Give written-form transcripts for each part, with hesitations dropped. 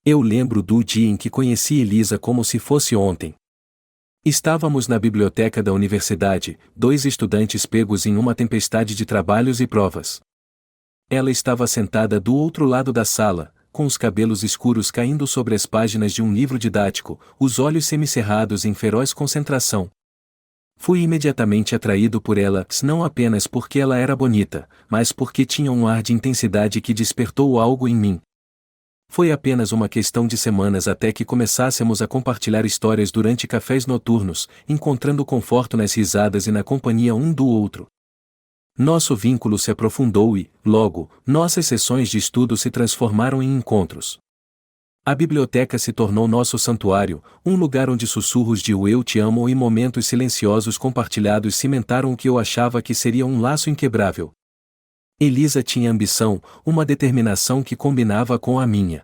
Eu lembro do dia em que conheci Elisa como se fosse ontem. Estávamos na biblioteca da universidade, dois estudantes pegos em uma tempestade de trabalhos e provas. Ela estava sentada do outro lado da sala, com os cabelos escuros caindo sobre as páginas de um livro didático, os olhos semicerrados em feroz concentração. Fui imediatamente atraído por ela, não apenas porque ela era bonita, mas porque tinha um ar de intensidade que despertou algo em mim. Foi apenas uma questão de semanas até que começássemos a compartilhar histórias durante cafés noturnos, encontrando conforto nas risadas e na companhia um do outro. Nosso vínculo se aprofundou e, logo, nossas sessões de estudo se transformaram em encontros. A biblioteca se tornou nosso santuário, um lugar onde sussurros de "eu te amo" e momentos silenciosos compartilhados cimentaram o que eu achava que seria um laço inquebrável. Elisa tinha ambição, uma determinação que combinava com a minha.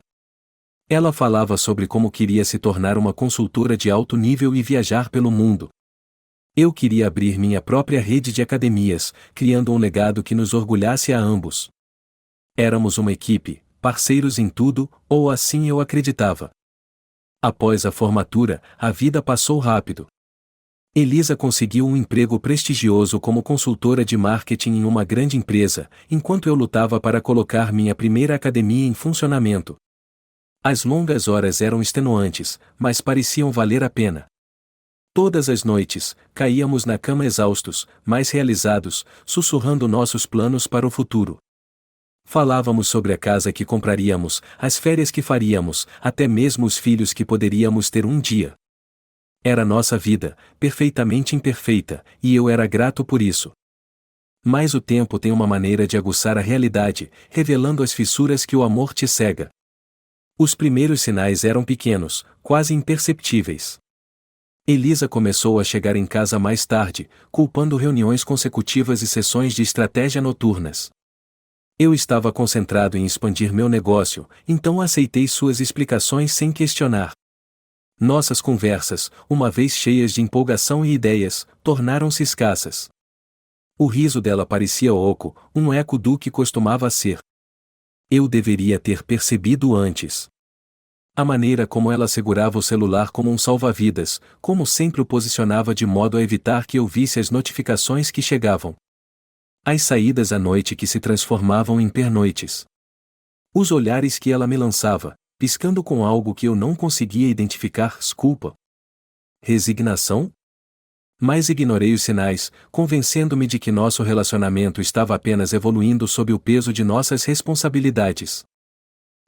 Ela falava sobre como queria se tornar uma consultora de alto nível e viajar pelo mundo. Eu queria abrir minha própria rede de academias, criando um legado que nos orgulhasse a ambos. Éramos uma equipe, parceiros em tudo, ou assim eu acreditava. Após a formatura, a vida passou rápido. Elisa conseguiu um emprego prestigioso como consultora de marketing em uma grande empresa, enquanto eu lutava para colocar minha primeira academia em funcionamento. As longas horas eram extenuantes, mas pareciam valer a pena. Todas as noites, caíamos na cama exaustos, mas realizados, sussurrando nossos planos para o futuro. Falávamos sobre a casa que compraríamos, as férias que faríamos, até mesmo os filhos que poderíamos ter um dia. Era nossa vida, perfeitamente imperfeita, e eu era grato por isso. Mas o tempo tem uma maneira de aguçar a realidade, revelando as fissuras que o amor te cega. Os primeiros sinais eram pequenos, quase imperceptíveis. Elisa começou a chegar em casa mais tarde, culpando reuniões consecutivas e sessões de estratégia noturnas. Eu estava concentrado em expandir meu negócio, então aceitei suas explicações sem questionar. Nossas conversas, uma vez cheias de empolgação e ideias, tornaram-se escassas. O riso dela parecia oco, um eco do que costumava ser. Eu deveria ter percebido antes. A maneira como ela segurava o celular como um salva-vidas, como sempre o posicionava de modo a evitar que eu visse as notificações que chegavam. As saídas à noite que se transformavam em pernoites. Os olhares que ela me lançava, piscando com algo que eu não conseguia identificar, culpa. Resignação? Mas ignorei os sinais, convencendo-me de que nosso relacionamento estava apenas evoluindo sob o peso de nossas responsabilidades.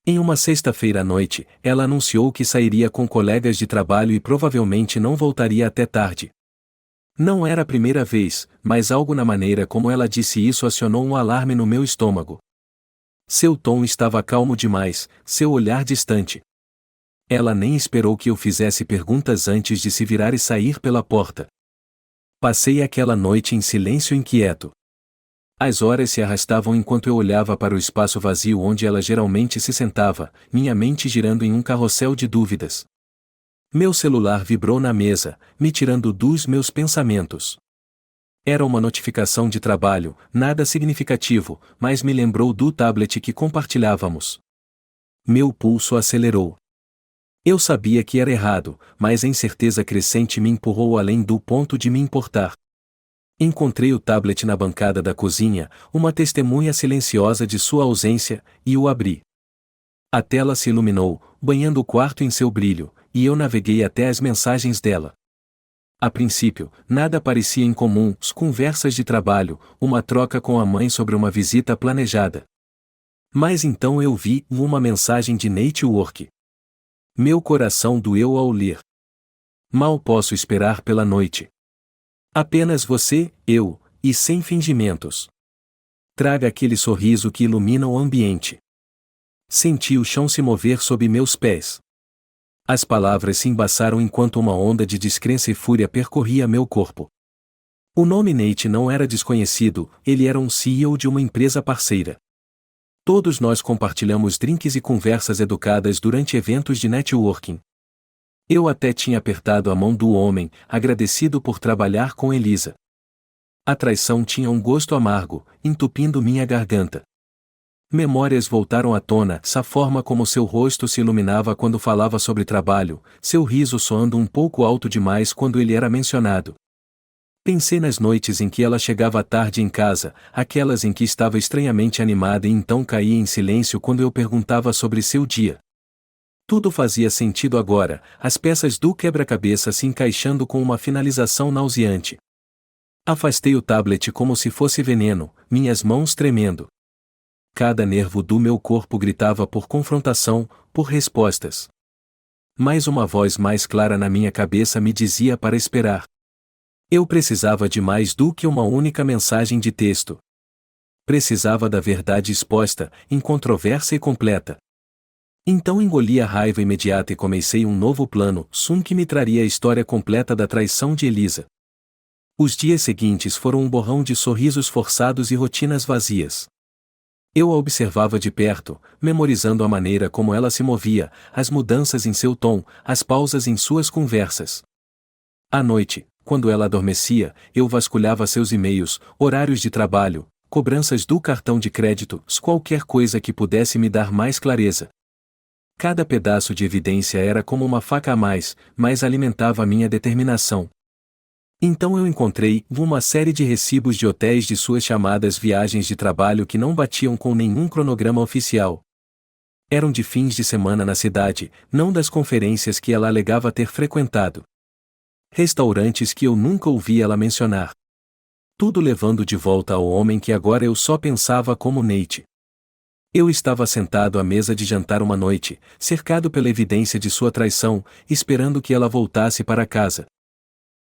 Em uma sexta-feira à noite, ela anunciou que sairia com colegas de trabalho e provavelmente não voltaria até tarde. Não era a primeira vez, mas algo na maneira como ela disse isso acionou um alarme no meu estômago. Seu tom estava calmo demais, seu olhar distante. Ela nem esperou que eu fizesse perguntas antes de se virar e sair pela porta. Passei aquela noite em silêncio inquieto. As horas se arrastavam enquanto eu olhava para o espaço vazio onde ela geralmente se sentava, minha mente girando em um carrossel de dúvidas. Meu celular vibrou na mesa, me tirando dos meus pensamentos. Era uma notificação de trabalho, nada significativo, mas me lembrou do tablet que compartilhávamos. Meu pulso acelerou. Eu sabia que era errado, mas a incerteza crescente me empurrou além do ponto de me importar. Encontrei o tablet na bancada da cozinha, uma testemunha silenciosa de sua ausência, e o abri. A tela se iluminou, banhando o quarto em seu brilho, e eu naveguei até as mensagens dela. A princípio, nada parecia incomum, conversas de trabalho, uma troca com a mãe sobre uma visita planejada. Mas então eu vi uma mensagem de network. Meu coração doeu ao ler. Mal posso esperar pela noite. Apenas você, eu, e sem fingimentos. Traga aquele sorriso que ilumina o ambiente. Senti o chão se mover sob meus pés. As palavras se embaçaram enquanto uma onda de descrença e fúria percorria meu corpo. O nome Nate não era desconhecido, ele era um CEO de uma empresa parceira. Todos nós compartilhamos drinks e conversas educadas durante eventos de networking. Eu até tinha apertado a mão do homem, agradecido por trabalhar com Elisa. A traição tinha um gosto amargo, entupindo minha garganta. Memórias voltaram à tona, a forma como seu rosto se iluminava quando falava sobre trabalho, seu riso soando um pouco alto demais quando ele era mencionado. Pensei nas noites em que ela chegava tarde em casa, aquelas em que estava estranhamente animada e então caía em silêncio quando eu perguntava sobre seu dia. Tudo fazia sentido agora, as peças do quebra-cabeça se encaixando com uma finalização nauseante. Afastei o tablet como se fosse veneno, minhas mãos tremendo. Cada nervo do meu corpo gritava por confrontação, por respostas. Mas uma voz mais clara na minha cabeça me dizia para esperar. Eu precisava de mais do que uma única mensagem de texto. Precisava da verdade exposta, incontroversa e completa. Então engoli a raiva imediata e comecei um novo plano, que me traria a história completa da traição de Elisa. Os dias seguintes foram um borrão de sorrisos forçados e rotinas vazias. Eu a observava de perto, memorizando a maneira como ela se movia, as mudanças em seu tom, as pausas em suas conversas. À noite, quando ela adormecia, eu vasculhava seus e-mails, horários de trabalho, cobranças do cartão de crédito, qualquer coisa que pudesse me dar mais clareza. Cada pedaço de evidência era como uma faca a mais, mas alimentava a minha determinação. Então eu encontrei uma série de recibos de hotéis de suas chamadas viagens de trabalho que não batiam com nenhum cronograma oficial. Eram de fins de semana na cidade, não das conferências que ela alegava ter frequentado. Restaurantes que eu nunca ouvi ela mencionar. Tudo levando de volta ao homem que agora eu só pensava como Nate. Eu estava sentado à mesa de jantar uma noite, cercado pela evidência de sua traição, esperando que ela voltasse para casa.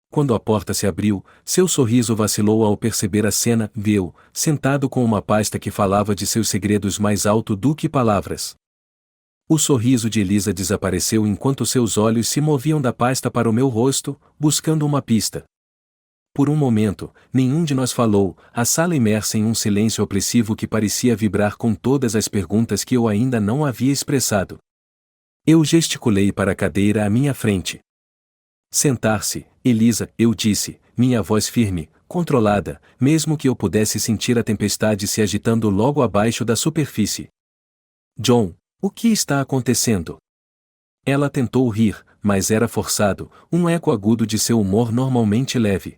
Quando a porta se abriu, seu sorriso vacilou ao perceber a cena, viu, sentado com uma pasta que falava de seus segredos mais alto do que palavras. O sorriso de Elisa desapareceu enquanto seus olhos se moviam da pasta para o meu rosto, buscando uma pista. Por um momento, nenhum de nós falou, a sala imersa em um silêncio opressivo que parecia vibrar com todas as perguntas que eu ainda não havia expressado. Eu gesticulei para a cadeira à minha frente. Sentar-se, Elisa, eu disse, minha voz firme, controlada, mesmo que eu pudesse sentir a tempestade se agitando logo abaixo da superfície. John, o que está acontecendo? Ela tentou rir, mas era forçado, um eco agudo de seu humor normalmente leve.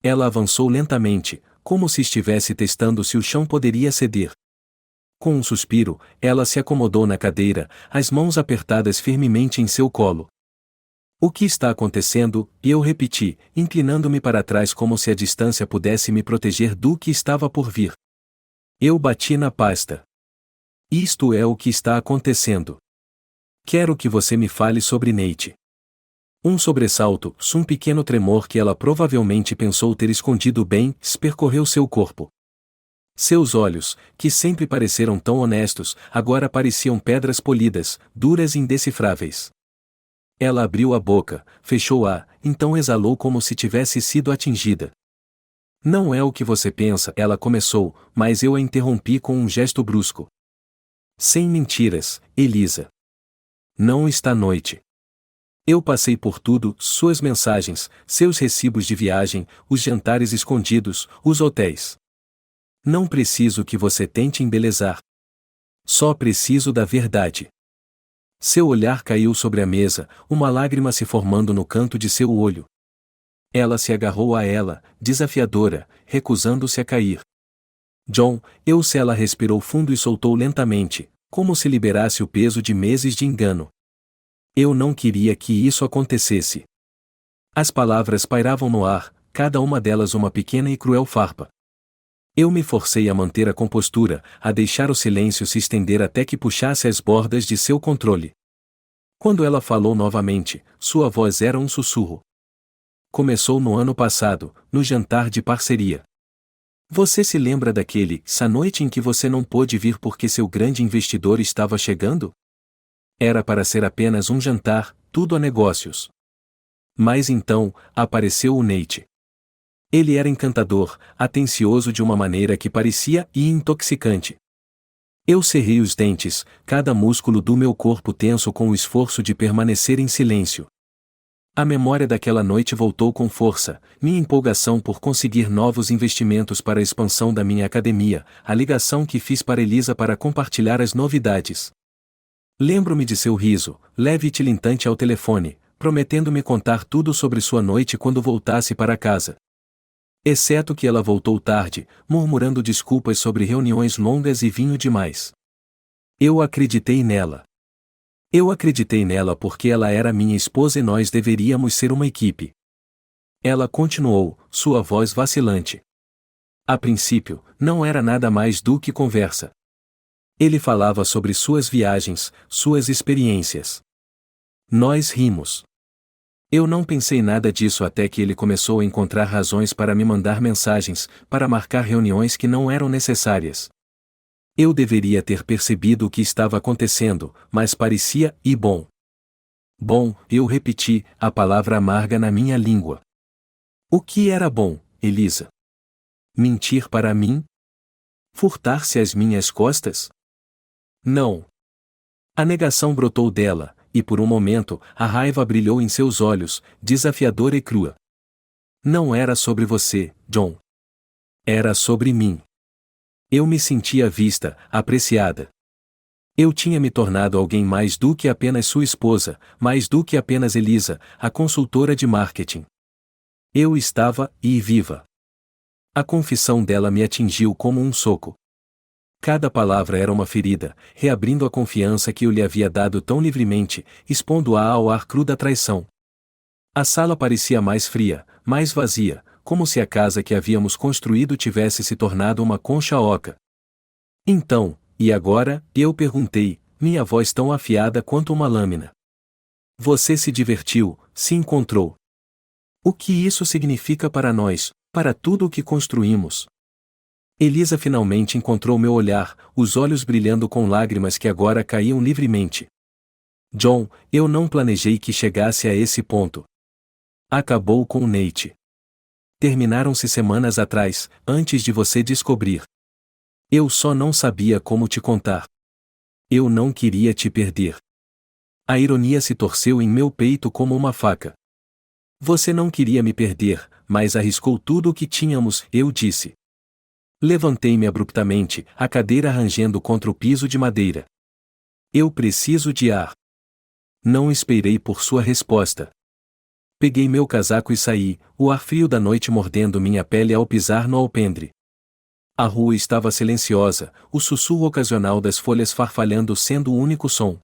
Ela avançou lentamente, como se estivesse testando se o chão poderia ceder. Com um suspiro, ela se acomodou na cadeira, as mãos apertadas firmemente em seu colo. O que está acontecendo? E eu repeti, inclinando-me para trás como se a distância pudesse me proteger do que estava por vir. Eu bati na pasta. Isto é o que está acontecendo. Quero que você me fale sobre Nate. Um sobressalto, um pequeno tremor que ela provavelmente pensou ter escondido bem, percorreu seu corpo. Seus olhos, que sempre pareceram tão honestos, agora pareciam pedras polidas, duras e indecifráveis. Ela abriu a boca, fechou-a, então exalou como se tivesse sido atingida. Não é o que você pensa, ela começou, mas eu a interrompi com um gesto brusco. Sem mentiras, Elisa. Não está noite. Eu passei por tudo, suas mensagens, seus recibos de viagem, os jantares escondidos, os hotéis. Não preciso que você tente embelezar. Só preciso da verdade. Seu olhar caiu sobre a mesa, uma lágrima se formando no canto de seu olho. Ela se agarrou a ela, desafiadora, recusando-se a cair. John, ela respirou fundo e soltou lentamente, como se liberasse o peso de meses de engano. Eu não queria que isso acontecesse. As palavras pairavam no ar, cada uma delas uma pequena e cruel farpa. Eu me forcei a manter a compostura, a deixar o silêncio se estender até que puxasse as bordas de seu controle. Quando ela falou novamente, sua voz era um sussurro. Começou no ano passado, no jantar de parceria. Você se lembra essa noite em que você não pôde vir porque seu grande investidor estava chegando? Era para ser apenas um jantar, tudo a negócios. Mas então, apareceu o Nate. Ele era encantador, atencioso de uma maneira que parecia intoxicante. Eu cerrei os dentes, cada músculo do meu corpo tenso com o esforço de permanecer em silêncio. A memória daquela noite voltou com força, minha empolgação por conseguir novos investimentos para a expansão da minha academia, a ligação que fiz para Elisa para compartilhar as novidades. Lembro-me de seu riso, leve e tilintante ao telefone, prometendo-me contar tudo sobre sua noite quando voltasse para casa. Exceto que ela voltou tarde, murmurando desculpas sobre reuniões longas e vinho demais. Eu acreditei nela. Eu acreditei nela porque ela era minha esposa e nós deveríamos ser uma equipe. Ela continuou, sua voz vacilante. A princípio, não era nada mais do que conversa. Ele falava sobre suas viagens, suas experiências. Nós rimos. Eu não pensei nada disso até que ele começou a encontrar razões para me mandar mensagens, para marcar reuniões que não eram necessárias. Eu deveria ter percebido o que estava acontecendo, mas parecia bom. Bom, eu repeti, a palavra amarga na minha língua. O que era bom, Elisa? Mentir para mim? Furtar-se às minhas costas? Não. A negação brotou dela, e por um momento, a raiva brilhou em seus olhos, desafiadora e crua. Não era sobre você, John. Era sobre mim. Eu me sentia vista, apreciada. Eu tinha me tornado alguém mais do que apenas sua esposa, mais do que apenas Elisa, a consultora de marketing. Eu estava viva. A confissão dela me atingiu como um soco. Cada palavra era uma ferida, reabrindo a confiança que eu lhe havia dado tão livremente, expondo-a ao ar cru da traição. A sala parecia mais fria, mais vazia, como se a casa que havíamos construído tivesse se tornado uma concha oca. Então, e agora? Eu perguntei, minha voz tão afiada quanto uma lâmina. Você se divertiu, se encontrou. O que isso significa para nós, para tudo o que construímos? Elisa finalmente encontrou meu olhar, os olhos brilhando com lágrimas que agora caíam livremente. John, eu não planejei que chegasse a esse ponto. Acabou com Nate. Terminaram-se semanas atrás, antes de você descobrir. Eu só não sabia como te contar. Eu não queria te perder. A ironia se torceu em meu peito como uma faca. Você não queria me perder, mas arriscou tudo o que tínhamos, eu disse. Levantei-me abruptamente, a cadeira rangendo contra o piso de madeira. Eu preciso de ar. Não esperei por sua resposta. Peguei meu casaco e saí, o ar frio da noite mordendo minha pele ao pisar no alpendre. A rua estava silenciosa, o sussurro ocasional das folhas farfalhando sendo o único som.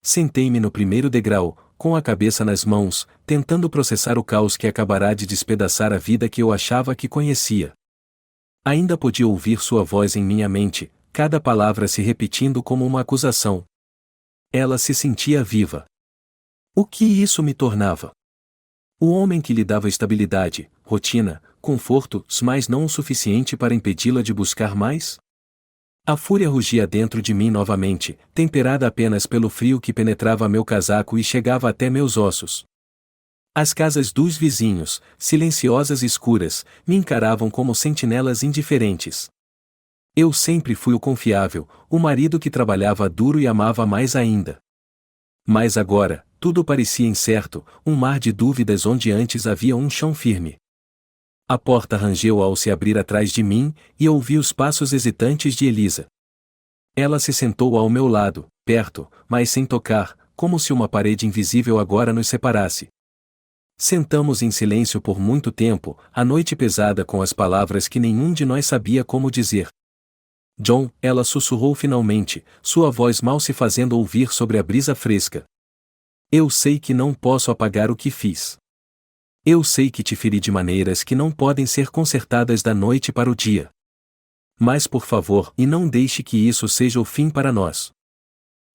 Sentei-me no primeiro degrau, com a cabeça nas mãos, tentando processar o caos que acabará de despedaçar a vida que eu achava que conhecia. Ainda podia ouvir sua voz em minha mente, cada palavra se repetindo como uma acusação. Ela se sentia viva. O que isso me tornava? O homem que lhe dava estabilidade, rotina, conforto, mas não o suficiente para impedi-la de buscar mais? A fúria rugia dentro de mim novamente, temperada apenas pelo frio que penetrava meu casaco e chegava até meus ossos. As casas dos vizinhos, silenciosas e escuras, me encaravam como sentinelas indiferentes. Eu sempre fui o confiável, o marido que trabalhava duro e amava mais ainda. Mas agora, tudo parecia incerto, um mar de dúvidas onde antes havia um chão firme. A porta rangeu ao se abrir atrás de mim, e ouvi os passos hesitantes de Elisa. Ela se sentou ao meu lado, perto, mas sem tocar, como se uma parede invisível agora nos separasse. Sentamos em silêncio por muito tempo, a noite pesada com as palavras que nenhum de nós sabia como dizer. John, ela sussurrou finalmente, sua voz mal se fazendo ouvir sobre a brisa fresca. Eu sei que não posso apagar o que fiz. Eu sei que te feri de maneiras que não podem ser consertadas da noite para o dia. Mas por favor, e não deixe que isso seja o fim para nós.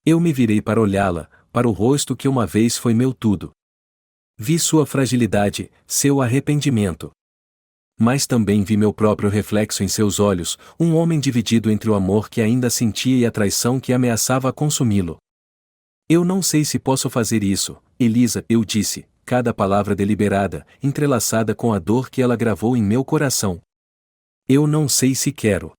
Eu me virei para olhá-la, para o rosto que uma vez foi meu tudo. Vi sua fragilidade, seu arrependimento. Mas também vi meu próprio reflexo em seus olhos, um homem dividido entre o amor que ainda sentia e a traição que ameaçava consumi-lo. Eu não sei se posso fazer isso, Elisa, eu disse, cada palavra deliberada, entrelaçada com a dor que ela gravou em meu coração. Eu não sei se quero.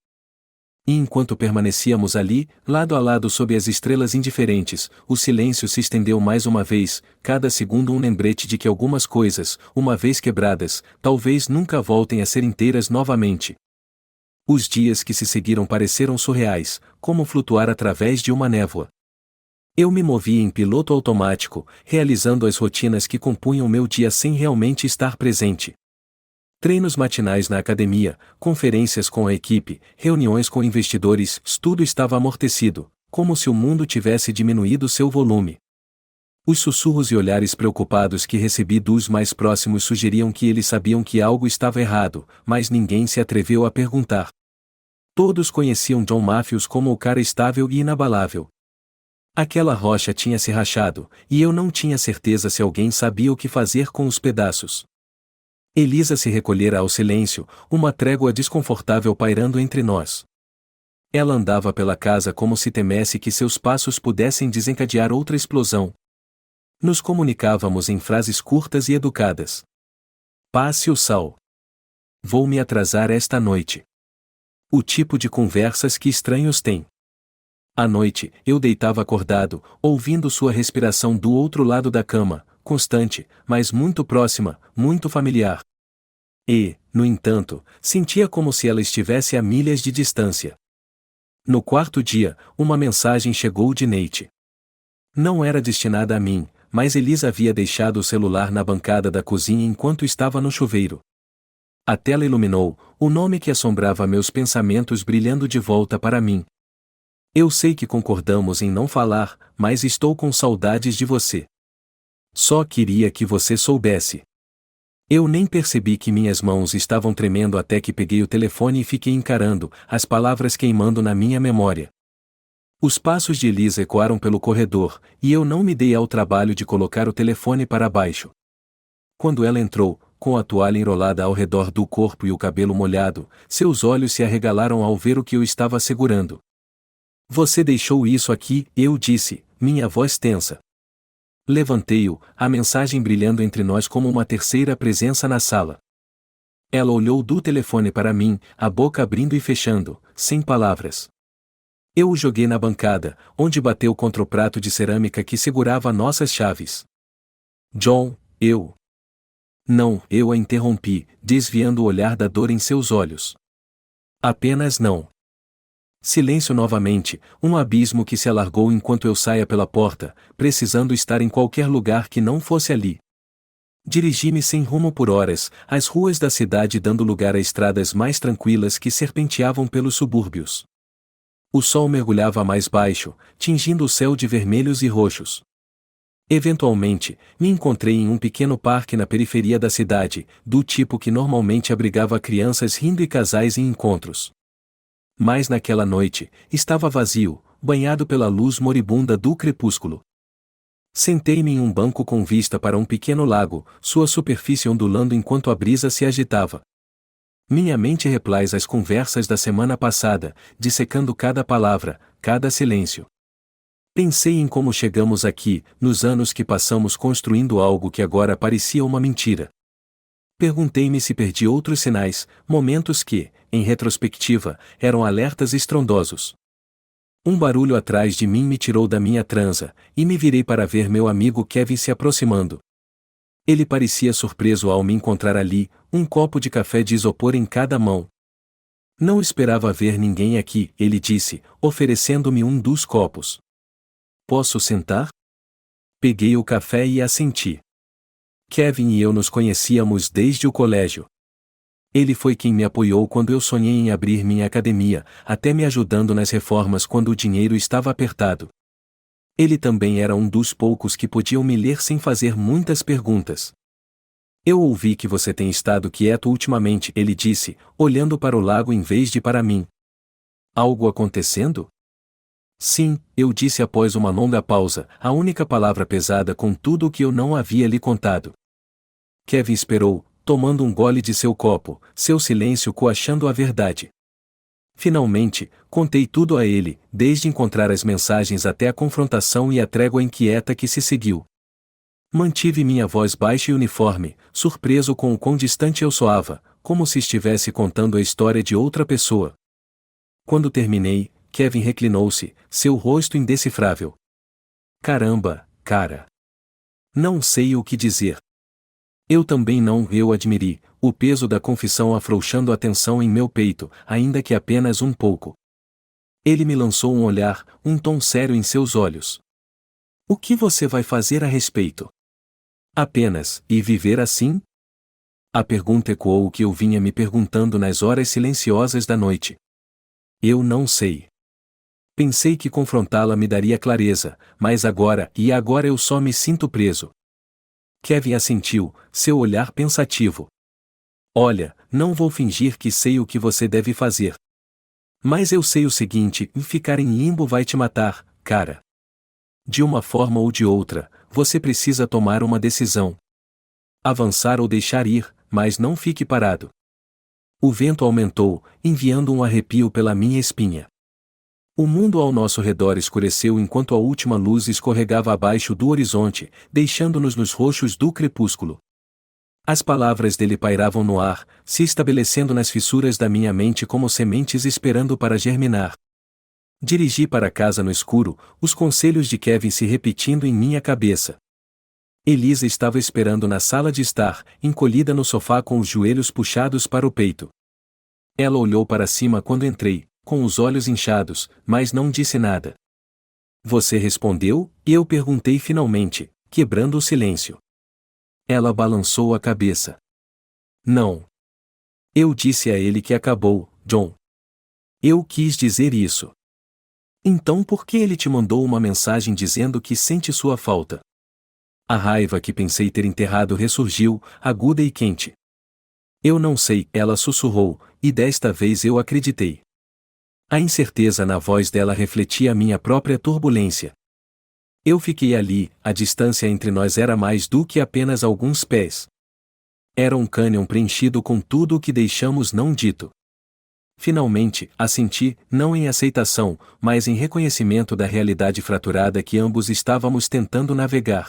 E enquanto permanecíamos ali, lado a lado sob as estrelas indiferentes, o silêncio se estendeu mais uma vez, cada segundo um lembrete de que algumas coisas, uma vez quebradas, talvez nunca voltem a ser inteiras novamente. Os dias que se seguiram pareceram surreais, como flutuar através de uma névoa. Eu me movia em piloto automático, realizando as rotinas que compunham meu dia sem realmente estar presente. Treinos matinais na academia, conferências com a equipe, reuniões com investidores, tudo estava amortecido, como se o mundo tivesse diminuído seu volume. Os sussurros e olhares preocupados que recebi dos mais próximos sugeriam que eles sabiam que algo estava errado, mas ninguém se atreveu a perguntar. Todos conheciam John Matthews como o cara estável e inabalável. Aquela rocha tinha se rachado, e eu não tinha certeza se alguém sabia o que fazer com os pedaços. Elisa se recolhera ao silêncio, uma trégua desconfortável pairando entre nós. Ela andava pela casa como se temesse que seus passos pudessem desencadear outra explosão. Nos comunicávamos em frases curtas e educadas. Passe o sal. Vou me atrasar esta noite. O tipo de conversas que estranhos têm. À noite, eu deitava acordado, ouvindo sua respiração do outro lado da cama, constante, mas muito próxima, muito familiar. E, no entanto, sentia como se ela estivesse a milhas de distância. No quarto dia, uma mensagem chegou de Nate. Não era destinada a mim, mas Elisa havia deixado o celular na bancada da cozinha enquanto estava no chuveiro. A tela iluminou, o nome que assombrava meus pensamentos brilhando de volta para mim. Eu sei que concordamos em não falar, mas estou com saudades de você. Só queria que você soubesse. Eu nem percebi que minhas mãos estavam tremendo até que peguei o telefone e fiquei encarando, as palavras queimando na minha memória. Os passos de Elisa ecoaram pelo corredor, e eu não me dei ao trabalho de colocar o telefone para baixo. Quando ela entrou, com a toalha enrolada ao redor do corpo e o cabelo molhado, seus olhos se arregalaram ao ver o que eu estava segurando. Você deixou isso aqui, eu disse, minha voz tensa. Levantei-o, a mensagem brilhando entre nós como uma terceira presença na sala. Ela olhou do telefone para mim, a boca abrindo e fechando, sem palavras. Eu o joguei na bancada, onde bateu contra o prato de cerâmica que segurava nossas chaves. John, eu. Não, eu a interrompi, desviando o olhar da dor em seus olhos. Apenas não. Silêncio novamente, um abismo que se alargou enquanto eu saía pela porta, precisando estar em qualquer lugar que não fosse ali. Dirigi-me sem rumo por horas, as ruas da cidade dando lugar a estradas mais tranquilas que serpenteavam pelos subúrbios. O sol mergulhava mais baixo, tingindo o céu de vermelhos e roxos. Eventualmente, me encontrei em um pequeno parque na periferia da cidade, do tipo que normalmente abrigava crianças rindo e casais em encontros. Mas naquela noite, estava vazio, banhado pela luz moribunda do crepúsculo. Sentei-me em um banco com vista para um pequeno lago, sua superfície ondulando enquanto a brisa se agitava. Minha mente replais as conversas da semana passada, dissecando cada palavra, cada silêncio. Pensei em como chegamos aqui, nos anos que passamos construindo algo que agora parecia uma mentira. Perguntei-me se perdi outros sinais, momentos que, em retrospectiva, eram alertas estrondosos. Um barulho atrás de mim me tirou da minha transa, e me virei para ver meu amigo Kevin se aproximando. Ele parecia surpreso ao me encontrar ali, um copo de café de isopor em cada mão. Não esperava ver ninguém aqui, ele disse, oferecendo-me um dos copos. Posso sentar? Peguei o café e assenti. Kevin e eu nos conhecíamos desde o colégio. Ele foi quem me apoiou quando eu sonhei em abrir minha academia, até me ajudando nas reformas quando o dinheiro estava apertado. Ele também era um dos poucos que podiam me ler sem fazer muitas perguntas. Eu ouvi que você tem estado quieto ultimamente, ele disse, olhando para o lago em vez de para mim. Algo acontecendo? Sim, eu disse após uma longa pausa, a única palavra pesada com tudo o que eu não havia lhe contado. Kevin esperou, tomando um gole de seu copo, seu silêncio coachando a verdade. Finalmente, contei tudo a ele, desde encontrar as mensagens até a confrontação e a trégua inquieta que se seguiu. Mantive minha voz baixa e uniforme, surpreso com o quão distante eu soava, como se estivesse contando a história de outra pessoa. Quando terminei, Kevin reclinou-se, seu rosto indecifrável. Caramba, cara. Não sei o que dizer. Eu também não, eu admiri, o peso da confissão afrouxando a tensão em meu peito, ainda que apenas um pouco. Ele me lançou um olhar, um tom sério em seus olhos. O que você vai fazer a respeito? Apenas, e viver assim? A pergunta ecoou o que eu vinha me perguntando nas horas silenciosas da noite. Eu não sei. Pensei que confrontá-la me daria clareza, mas agora eu só me sinto preso. Kevin assentiu, seu olhar pensativo. Olha, não vou fingir que sei o que você deve fazer. Mas eu sei o seguinte: ficar em limbo vai te matar, cara. De uma forma ou de outra, você precisa tomar uma decisão. Avançar ou deixar ir, mas não fique parado. O vento aumentou, enviando um arrepio pela minha espinha. O mundo ao nosso redor escureceu enquanto a última luz escorregava abaixo do horizonte, deixando-nos nos roxos do crepúsculo. As palavras dele pairavam no ar, se estabelecendo nas fissuras da minha mente como sementes esperando para germinar. Dirigi para casa no escuro, os conselhos de Kevin se repetindo em minha cabeça. Elisa estava esperando na sala de estar, encolhida no sofá com os joelhos puxados para o peito. Ela olhou para cima quando entrei, com os olhos inchados, mas não disse nada. Você respondeu? E eu perguntei finalmente, quebrando o silêncio. Ela balançou a cabeça. Não. Eu disse a ele que acabou, John. Eu quis dizer isso. Então por que ele te mandou uma mensagem dizendo que sente sua falta? A raiva que pensei ter enterrado ressurgiu, aguda e quente. Eu não sei, ela sussurrou, e desta vez eu acreditei. A incerteza na voz dela refletia a minha própria turbulência. Eu fiquei ali, a distância entre nós era mais do que apenas alguns pés. Era um cânion preenchido com tudo o que deixamos não dito. Finalmente, assenti, não em aceitação, mas em reconhecimento da realidade fraturada que ambos estávamos tentando navegar.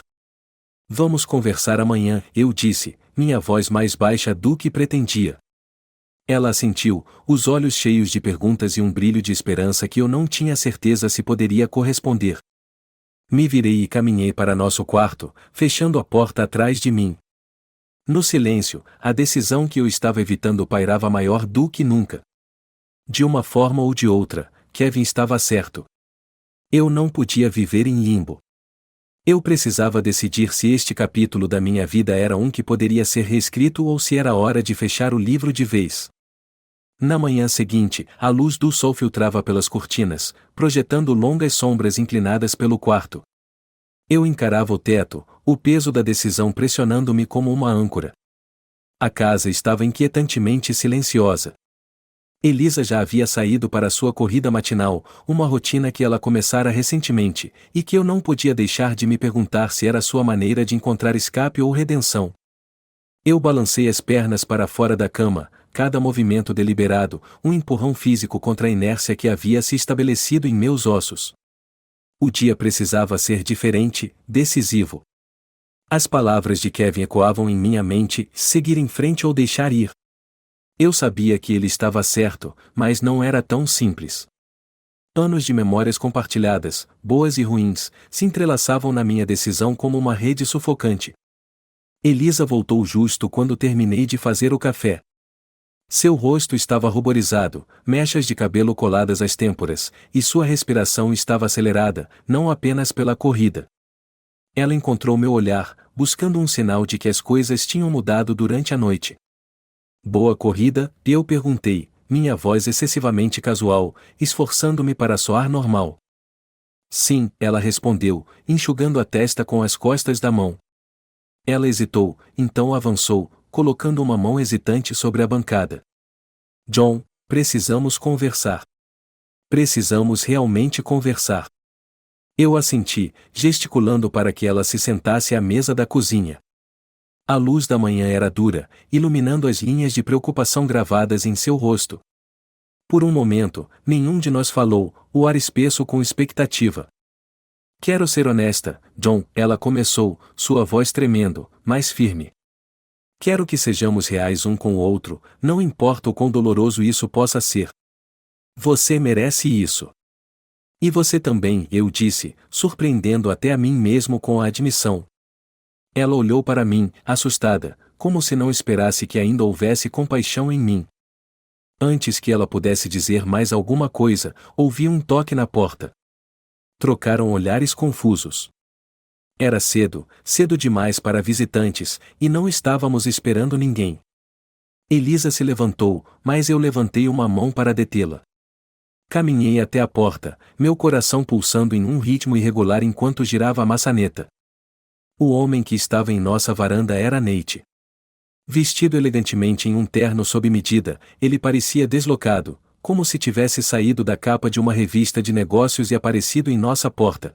Vamos conversar amanhã, eu disse, minha voz mais baixa do que pretendia. Ela assentiu, os olhos cheios de perguntas e um brilho de esperança que eu não tinha certeza se poderia corresponder. Me virei e caminhei para nosso quarto, fechando a porta atrás de mim. No silêncio, a decisão que eu estava evitando pairava maior do que nunca. De uma forma ou de outra, Kevin estava certo. Eu não podia viver em limbo. Eu precisava decidir se este capítulo da minha vida era um que poderia ser reescrito ou se era hora de fechar o livro de vez. Na manhã seguinte, a luz do sol filtrava pelas cortinas, projetando longas sombras inclinadas pelo quarto. Eu encarava o teto, o peso da decisão pressionando-me como uma âncora. A casa estava inquietantemente silenciosa. Elisa já havia saído para sua corrida matinal, uma rotina que ela começara recentemente, e que eu não podia deixar de me perguntar se era sua maneira de encontrar escape ou redenção. Eu balancei as pernas para fora da cama, cada movimento deliberado, um empurrão físico contra a inércia que havia se estabelecido em meus ossos. O dia precisava ser diferente, decisivo. As palavras de Kevin ecoavam em minha mente, seguir em frente ou deixar ir. Eu sabia que ele estava certo, mas não era tão simples. Anos de memórias compartilhadas, boas e ruins, se entrelaçavam na minha decisão como uma rede sufocante. Elisa voltou justo quando terminei de fazer o café. Seu rosto estava ruborizado, mechas de cabelo coladas às têmporas, e sua respiração estava acelerada, não apenas pela corrida. Ela encontrou meu olhar, buscando um sinal de que as coisas tinham mudado durante a noite. Boa corrida? Eu perguntei, minha voz excessivamente casual, esforçando-me para soar normal. Sim, ela respondeu, enxugando a testa com as costas da mão. Ela hesitou, então avançou, colocando uma mão hesitante sobre a bancada. John, precisamos conversar. Precisamos realmente conversar. Eu assenti, gesticulando para que ela se sentasse à mesa da cozinha. A luz da manhã era dura, iluminando as linhas de preocupação gravadas em seu rosto. Por um momento, nenhum de nós falou, o ar espesso com expectativa. Quero ser honesta, John, ela começou, sua voz tremendo, mas firme. Quero que sejamos reais um com o outro, não importa o quão doloroso isso possa ser. Você merece isso. E você também, eu disse, surpreendendo até a mim mesmo com a admissão. Ela olhou para mim, assustada, como se não esperasse que ainda houvesse compaixão em mim. Antes que ela pudesse dizer mais alguma coisa, ouvi um toque na porta. Trocaram olhares confusos. Era cedo, cedo demais para visitantes, e não estávamos esperando ninguém. Elisa se levantou, mas eu levantei uma mão para detê-la. Caminhei até a porta, meu coração pulsando em um ritmo irregular enquanto girava a maçaneta. O homem que estava em nossa varanda era Nate. Vestido elegantemente em um terno sob medida, ele parecia deslocado, como se tivesse saído da capa de uma revista de negócios e aparecido em nossa porta.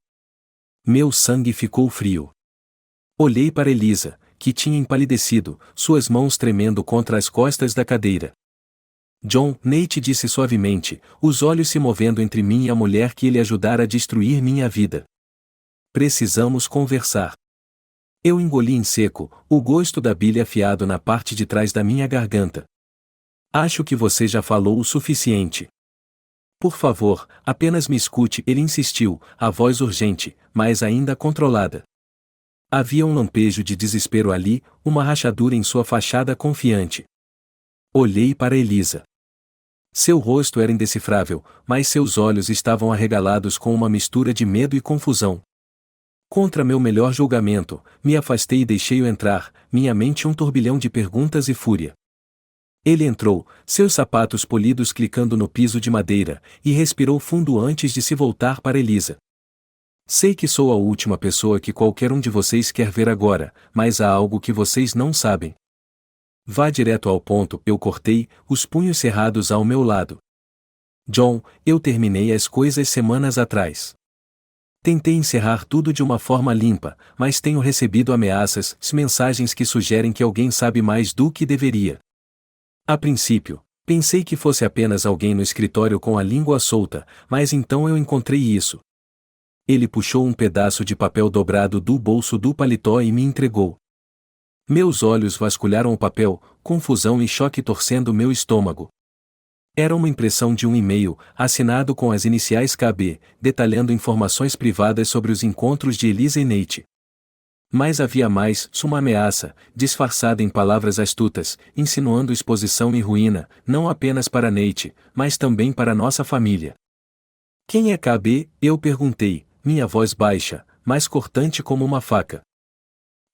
Meu sangue ficou frio. Olhei para Elisa, que tinha empalidecido, suas mãos tremendo contra as costas da cadeira. John, Nate disse suavemente, os olhos se movendo entre mim e a mulher que ele ajudara a destruir minha vida. Precisamos conversar. Eu engoli em seco, o gosto da bilha afiado na parte de trás da minha garganta. Acho que você já falou o suficiente. Por favor, apenas me escute, ele insistiu, a voz urgente, mas ainda controlada. Havia um lampejo de desespero ali, uma rachadura em sua fachada confiante. Olhei para Elisa. Seu rosto era indecifrável, mas seus olhos estavam arregalados com uma mistura de medo e confusão. Contra meu melhor julgamento, me afastei e deixei-o entrar, minha mente um turbilhão de perguntas e fúria. Ele entrou, seus sapatos polidos clicando no piso de madeira, e respirou fundo antes de se voltar para Elisa. Sei que sou a última pessoa que qualquer um de vocês quer ver agora, mas há algo que vocês não sabem. Vá direto ao ponto, eu cortei, os punhos cerrados ao meu lado. John, eu terminei as coisas semanas atrás. Tentei encerrar tudo de uma forma limpa, mas tenho recebido ameaças, mensagens que sugerem que alguém sabe mais do que deveria. A princípio, pensei que fosse apenas alguém no escritório com a língua solta, mas então eu encontrei isso. Ele puxou um pedaço de papel dobrado do bolso do paletó e me entregou. Meus olhos vasculharam o papel, confusão e choque torcendo meu estômago. Era uma impressão de um e-mail, assinado com as iniciais KB, detalhando informações privadas sobre os encontros de Elisa e Nate. Mas havia mais, uma ameaça, disfarçada em palavras astutas, insinuando exposição e ruína, não apenas para Nate, mas também para nossa família. Quem é KB? Eu perguntei, minha voz baixa, mas cortante como uma faca.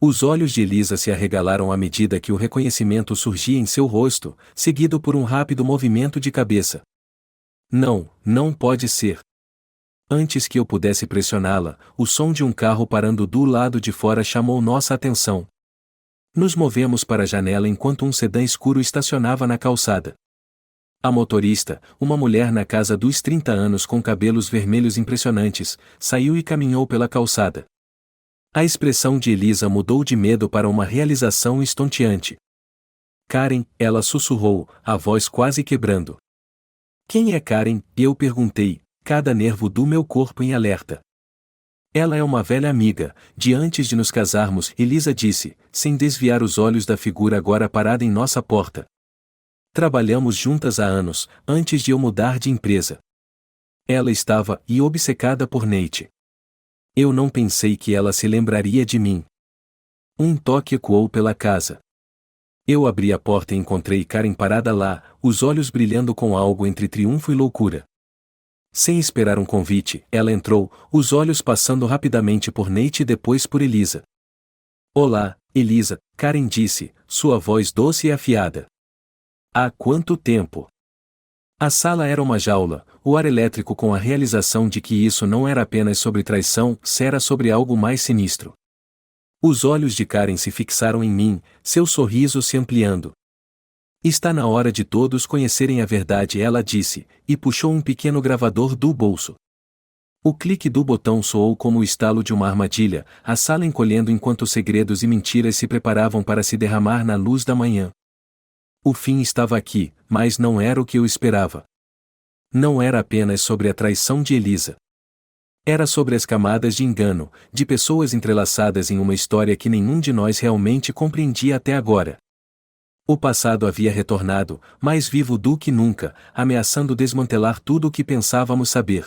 Os olhos de Elisa se arregalaram à medida que o reconhecimento surgia em seu rosto, seguido por um rápido movimento de cabeça. Não, não pode ser. Antes que eu pudesse pressioná-la, o som de um carro parando do lado de fora chamou nossa atenção. Nos movemos para a janela enquanto um sedã escuro estacionava na calçada. A motorista, uma mulher na casa dos 30 anos com cabelos vermelhos impressionantes, saiu e caminhou pela calçada. A expressão de Elisa mudou de medo para uma realização estonteante. Karen, ela sussurrou, a voz quase quebrando. Quem é Karen? Eu perguntei, cada nervo do meu corpo em alerta. Ela é uma velha amiga, de antes de nos casarmos, Elisa disse, sem desviar os olhos da figura agora parada em nossa porta. Trabalhamos juntas há anos, antes de eu mudar de empresa. Ela estava obcecada por Nate. Eu não pensei que ela se lembraria de mim. Um toque ecoou pela casa. Eu abri a porta e encontrei Karen parada lá, os olhos brilhando com algo entre triunfo e loucura. Sem esperar um convite, ela entrou, os olhos passando rapidamente por Nate e depois por Elisa. Olá, Elisa, Karen disse, sua voz doce e afiada. Há quanto tempo? A sala era uma jaula, o ar elétrico com a realização de que isso não era apenas sobre traição, era sobre algo mais sinistro. Os olhos de Karen se fixaram em mim, seu sorriso se ampliando. Está na hora de todos conhecerem a verdade, ela disse, e puxou um pequeno gravador do bolso. O clique do botão soou como o estalo de uma armadilha, a sala encolhendo enquanto segredos e mentiras se preparavam para se derramar na luz da manhã. O fim estava aqui, mas não era o que eu esperava. Não era apenas sobre a traição de Elisa. Era sobre as camadas de engano, de pessoas entrelaçadas em uma história que nenhum de nós realmente compreendia até agora. O passado havia retornado, mais vivo do que nunca, ameaçando desmantelar tudo o que pensávamos saber.